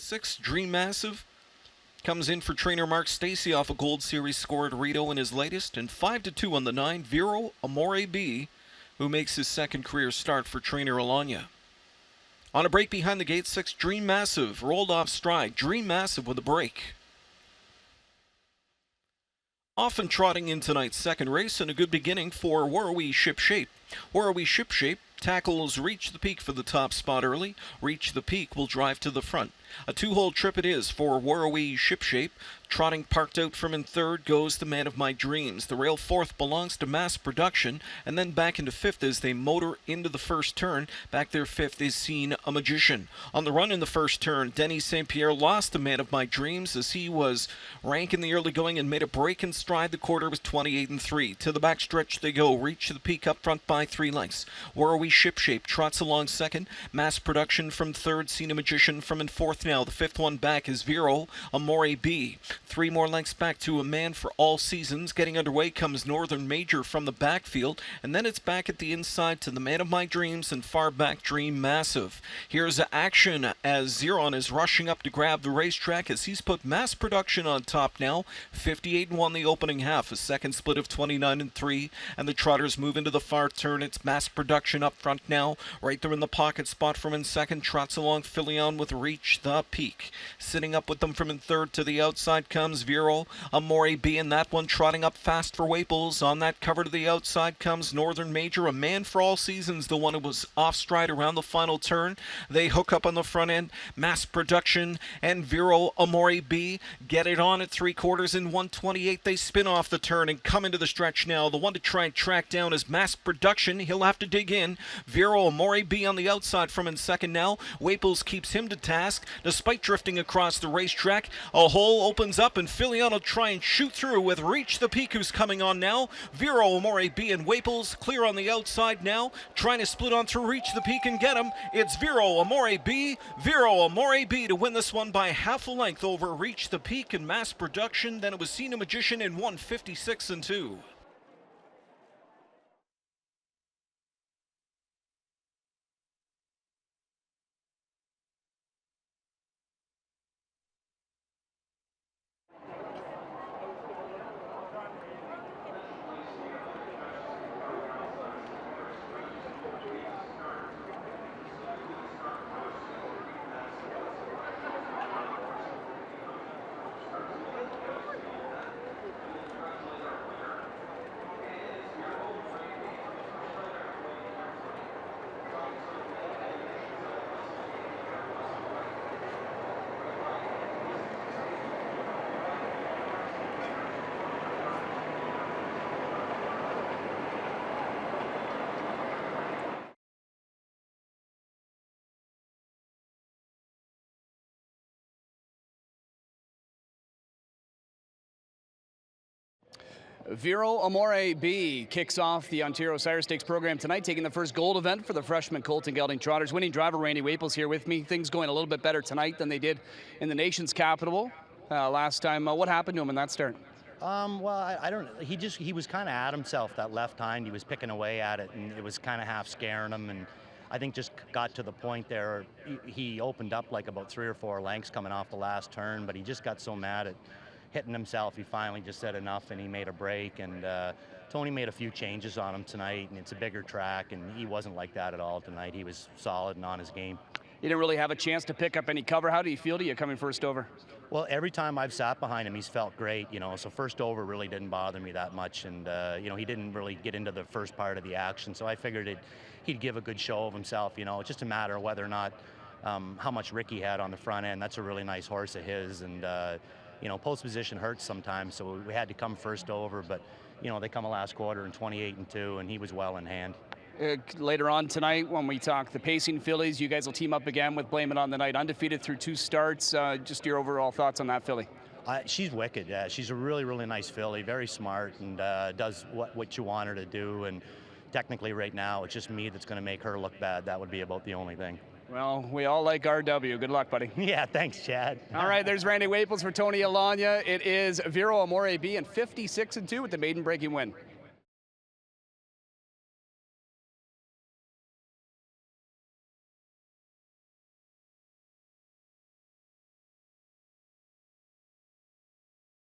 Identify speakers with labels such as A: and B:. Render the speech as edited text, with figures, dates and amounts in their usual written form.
A: 6, Dream Massive comes in for trainer Mark Stacey off a Gold Series score at Rito in his latest, and 5-2 on the 9, Vero Amore B, who makes his second career start for trainer Alanya. On a break behind the gate, 6, Dream Massive rolled off stride. Dream Massive with a break. Often trotting in tonight's second race, and a good beginning for Warrawee Shipshape. Warrawee Shipshape tackles Reach the Peak for the top spot early. Reach the Peak will drive to the front. A two-hole trip it is for Warrawee Shipshape. Trotting parked out from in third goes the Man of My Dreams. The rail fourth belongs to Mass Production, and then back into fifth as they motor into the first turn. Back there fifth is Seen a Magician. On the run in the first turn, Denny St. Pierre lost the Man of My Dreams as he was rank in the early going and made a break in stride. The quarter was 28-3. To the backstretch they go. Reach the Peak up front by 3 lengths. Warrawee Shipshape trots along second. Mass Production from third. Seen a Magician from in fourth now. The fifth one back is Vero Amore B. 3 more lengths back to A Man for All Seasons. Getting underway comes Northern Major from the backfield, and then it's back at the inside to the Man of My Dreams and far back Dream Massive. Here's action as Zeron is rushing up to grab the racetrack as he's put Mass Production on top now. 58-1 the opening half, a second split of 29-3, and the trotters move into the far turn. It's Mass Production up front now, right there in the pocket spot from in second. Trots along Filion with Reach the Peak. Sitting up with them from in third to the outside comes Vero Amore B, and that one trotting up fast for Waples. On that cover to the outside comes Northern Major. A Man for All Seasons, the one who was off stride around the final turn. They hook up on the front end. Mass Production and Vero Amore B get it on at 3/4 in 128. They spin off the turn and come into the stretch now. The one to try and track down is Mass Production. He'll have to dig in. Vero Amore B on the outside from in second now. Waples keeps him to task despite drifting across the racetrack. A hole opens up and Filion will try and shoot through with Reach the Peak, who's coming on now. Vero Amore B and Waples clear on the outside now, trying to split on through Reach the Peak and get him. It's Vero Amore B to win this one by half a length over Reach the Peak and Mass Production. Then it was Seen a Magician in 156-2.
B: Vero Amore B kicks off the Ontario Sire Stakes program tonight, taking the first gold event for the freshman Colt and Gelding Trotters. Winning driver Randy Waples here with me. Things going a little bit better tonight than they did in the nation's capital last time. What happened to him in that start?
C: Well, I don't know. He was kind of at himself that left hind. He was picking away at it, and it was kind of half scaring him. And I think just got to the point there, he opened up like about 3 or 4 lengths coming off the last turn, but he just got so mad at hitting himself, he finally just said enough and he made a break. And Tony made a few changes on him tonight, and it's a bigger track, and he wasn't like that at all tonight. He was solid and on his game.
B: You didn't really have a chance to pick up any cover. How do you feel to you coming first over?
C: Well, every time I've sat behind him, he's felt great, so first over really didn't bother me that much. And, he didn't really get into the first part of the action, so I figured he'd give a good show of himself. It's just a matter of whether or not how much Ricky had on the front end. That's a really nice horse of his, and post position hurts sometimes, so we had to come first over, but they come a last quarter in 28-2, and he was well in hand.
B: Later on tonight, when we talk the pacing fillies, you guys will team up again with Blame It on the Night, undefeated through 2 starts. Just your overall thoughts on that filly?
C: She's wicked. She's a really, really nice filly, very smart, and does what you want her to do. And technically right now, it's just me that's going to make her look bad. That would be about the only thing.
B: Well, we all like RW. Good luck, buddy.
C: Yeah, thanks, Chad.
B: All right, there's Randy Waples for Tony Alanya. It is Vero Amore B and 56-2 with the maiden breaking win.